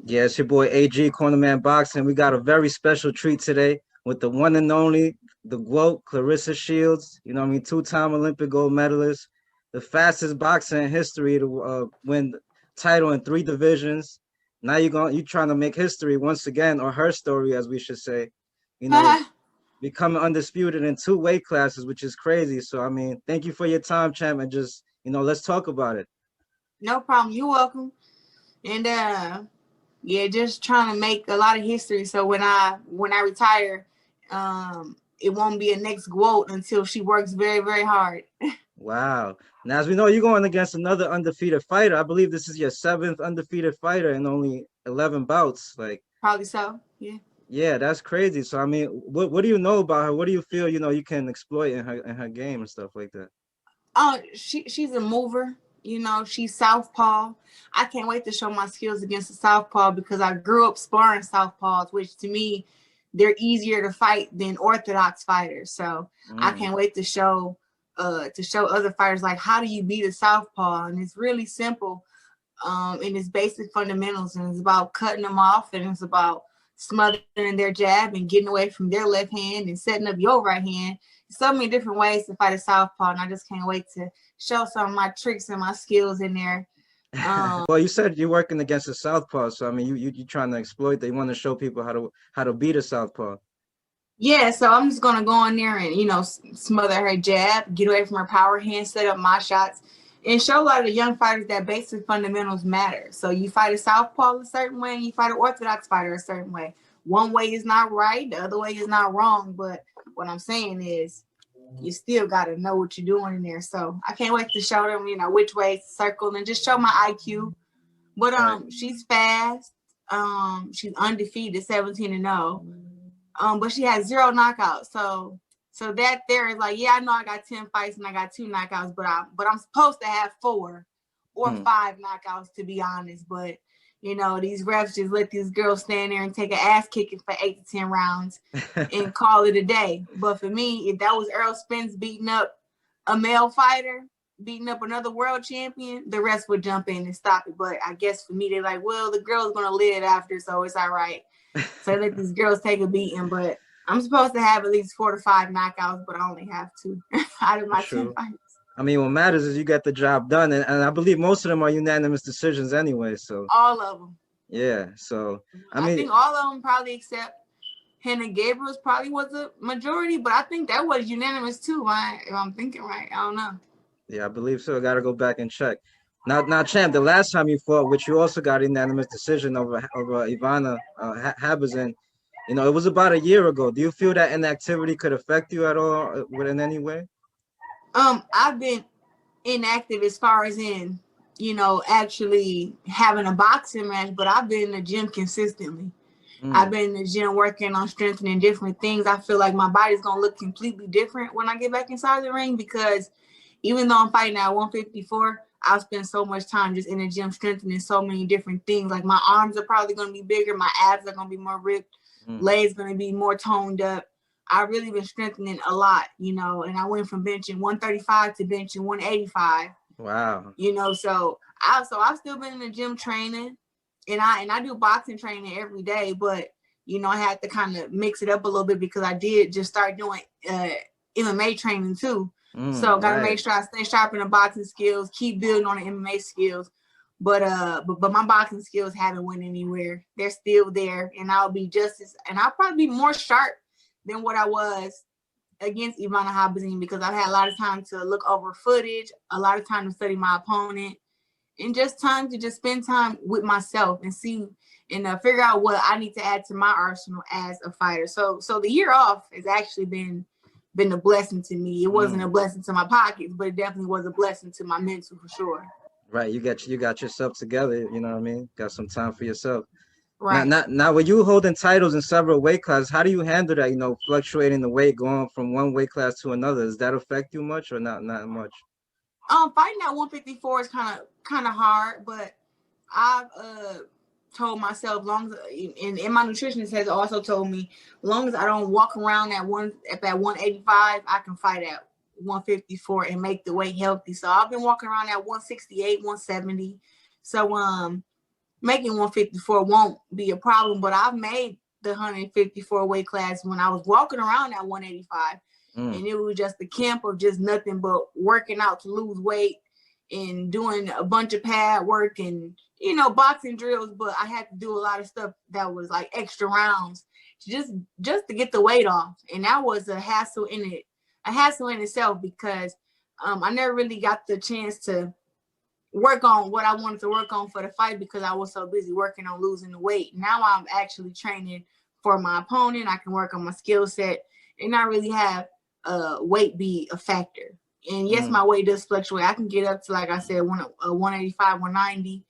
Yeah, it's your boy AG Cornerman Boxing. We got a very special treat today with the one and only, the GOAT, Claressa Shields. You know what I mean? Two-time Olympic gold medalist, the fastest boxer in history to win the title in 3 divisions. Now you're trying to make history once again, or her story, as we should say. You know, becoming undisputed in 2 weight classes, which is crazy. So I mean, thank you for your time, champ, and just let's talk about it. No problem. You're welcome. And yeah, just trying to make a lot of history. So when I retire, it won't be a next quote until she works very, very hard. Wow. Now, as we know, you're going against another undefeated fighter. I believe this is your seventh undefeated fighter in only 11 bouts. Like, Probably so. Yeah. yeah, that's crazy. So, I mean, what do you know about her? What do you feel, you can exploit in her game and stuff like that? Oh, she's a mover. She's southpaw. I can't wait to show my skills against the southpaw because I grew up sparring southpaws, which to me, they're easier to fight than orthodox fighters. So I Mm, can't wait to show other fighters like how do you beat a southpaw, and it's really simple. In its basic fundamentals, and it's about cutting them off, and it's about smothering their jab and getting away from their left hand and setting up your right hand. So many different ways to fight a southpaw, and I just can't wait to show some of my tricks and my skills in there. Well, you said you're working against a southpaw, so I mean, you trying to exploit that. You want to show people how to beat a southpaw. Yeah, so I'm just gonna go in there and smother her jab, get away from her power hand, set up my shots, and show a lot of the young fighters that basic fundamentals matter. So you fight a southpaw a certain way, and you fight an orthodox fighter a certain way. One way is not right, the other way is not wrong. But what I'm saying is, you still gotta know what you're doing in there. So I can't wait to show them, which way to circle and just show my IQ. But Right. she's fast. She's undefeated, 17-0. But she has 0 knockouts. So that there is like, yeah, I know I got 10 fights and I got 2 knockouts, but I'm supposed to have 4 or 5 knockouts, to be honest. But these refs just let these girls stand there and take an ass kicking for 8 to 10 rounds and call it a day. But for me, if that was Errol Spence beating up a male fighter, beating up another world champion, the rest would jump in and stop it. But I guess for me, they're like, well, the girl's gonna live after, so it's all right. So I let these girls take a beating, but I'm supposed to have at least 4 to 5 knockouts, but I only have 2 out of my 10 True. fights. I mean, what matters is you get the job done, and I believe most of them are unanimous decisions anyway. So All of them. yeah. So I I mean, think all of them probably except Hannah Gabriel's probably was a majority, but I think that was unanimous too. Right? If I'm thinking right, I don't know. yeah, I believe so. I got to go back and check. Now, champ, the last time you fought, which you also got a unanimous decision over Ivana Habazin, it was about a year ago. Do you feel that inactivity could affect you at all, in any way? I've been inactive as far as in, actually having a boxing match, but I've been in the gym consistently. I've Mm, been in the gym working on strengthening different things. I feel like my body's gonna look completely different when I get back inside the ring because even though I'm fighting at 154, I'll spend so much time just in the gym strengthening so many different things. Like my arms are probably gonna be bigger, my abs are gonna be more ripped, mm. legs gonna be more toned up. I've really been strengthening a lot, and I went from benching 135 to benching 185. Wow. So I've still been in the gym training, and I do boxing training every day, but I had to kind of mix it up a little bit because I did just start doing MMA training too. So got to make Right. sure I stay sharp in the boxing skills, keep building on the MMA skills. But my boxing skills haven't went anywhere. They're still there, and I'll probably be more sharp than what I was against Ivana Habazin because I've had a lot of time to look over footage, a lot of time to study my opponent, and just time to just spend time with myself and see and figure out what I need to add to my arsenal as a fighter. So the year off has actually been a blessing to me. It wasn't a Mm. blessing to my pockets, but it definitely was a blessing to my mental for sure. Right. You got yourself together. You know what I mean? Got some time for yourself. Now, Right. now, now, when you holding titles in several weight classes, how do you handle that? Fluctuating the weight, going from one weight class to another. Does that affect you much or not much? Fighting at 154 is kind of hard, but I've told myself long as and my nutritionist has also told me long as I don't walk around at that 185, I can fight at 154 and make the weight healthy. So I've been walking around at 168, 170. So making 154 won't be a problem, but I've made the 154 weight class when I was walking around at 185. And it was just the camp of just nothing but working out to lose weight and doing a bunch of pad work and, you know, boxing drills. But I had to do a lot of stuff that was like extra rounds just to get the weight off. And that was a hassle in itself, because I never really got the chance to work on what I wanted to work on for the fight because I was so busy working on losing the weight. Now I'm actually training for my opponent. I can work on my skill set and not really have weight be a factor. And yes, my weight does fluctuate. I can get up to, like I said, 185, 190,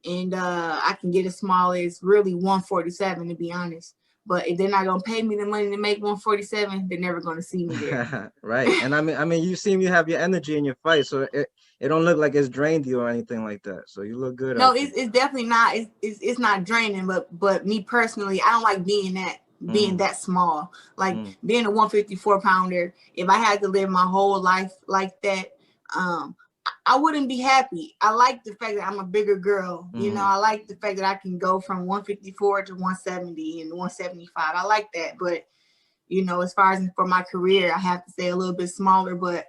and I can get as small as really 147, to be honest. But if they're not gonna pay me the money to make 147, they're never gonna see me there. Right. And I mean, you seem you have your energy in your fight, so it don't look like it's drained you or anything like that. So you look good. No, it's definitely not. It's not draining. But me personally, I don't like being that small. Like being a 154 pounder. If I had to live my whole life like that, I wouldn't be happy. I like the fact that I'm a bigger girl. You know, I like the fact that I can go from 154 to 170 and 175. I like that. But, you know, as far as for my career, I have to stay a little bit smaller. But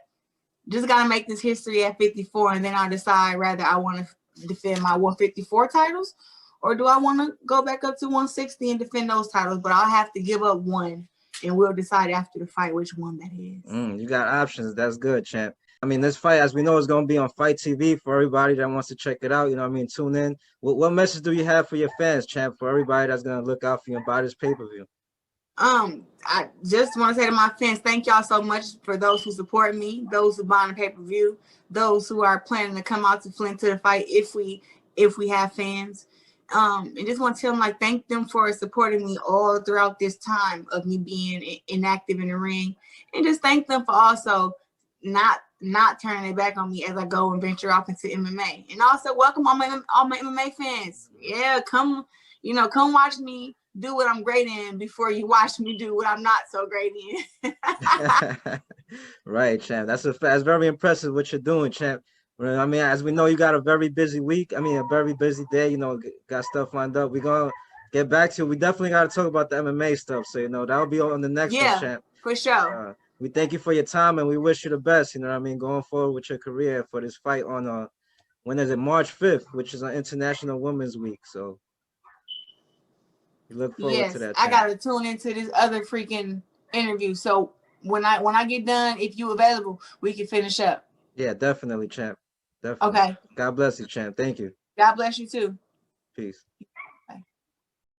just got to make this history at 54, and then I'll decide whether I want to defend my 154 titles or do I want to go back up to 160 and defend those titles. But I'll have to give up one, and we'll decide after the fight which one that is. You got options. That's good, champ. I mean, this fight, as we know, is going to be on Fight TV for everybody that wants to check it out. You know what I mean? Tune in. What message do you have for your fans, champ, for everybody that's going to look out for you and buy this pay-per-view? I just want to say to my fans, thank y'all so much for those who support me, those who buy the pay-per-view, those who are planning to come out to Flint to the fight if we have fans. And just want to tell them, like, thank them for supporting me all throughout this time of me being inactive in the ring. And just thank them for also not turning their back on me as I go and venture off into MMA. And also welcome all my MMA fans. Yeah, come watch me do what I'm great in before you watch me do what I'm not so great in. Right, champ. That's very impressive what you're doing, champ. I mean, as we know, you got a very busy week. I mean, a very busy day. You know, got stuff lined up. We're gonna get back to it. We definitely got to talk about the MMA stuff. So, you know, that'll be on the next one, champ. For sure. We thank you for your time, and we wish you the best. You know what I mean, going forward with your career for this fight on when is it, March 5th, which is an International Women's Week. So we look forward to that. I gotta tune into this other freaking interview. So when I get done, if you available, we can finish up. Yeah, definitely, champ. Definitely. Okay. God bless you, champ. Thank you. God bless you too. Peace.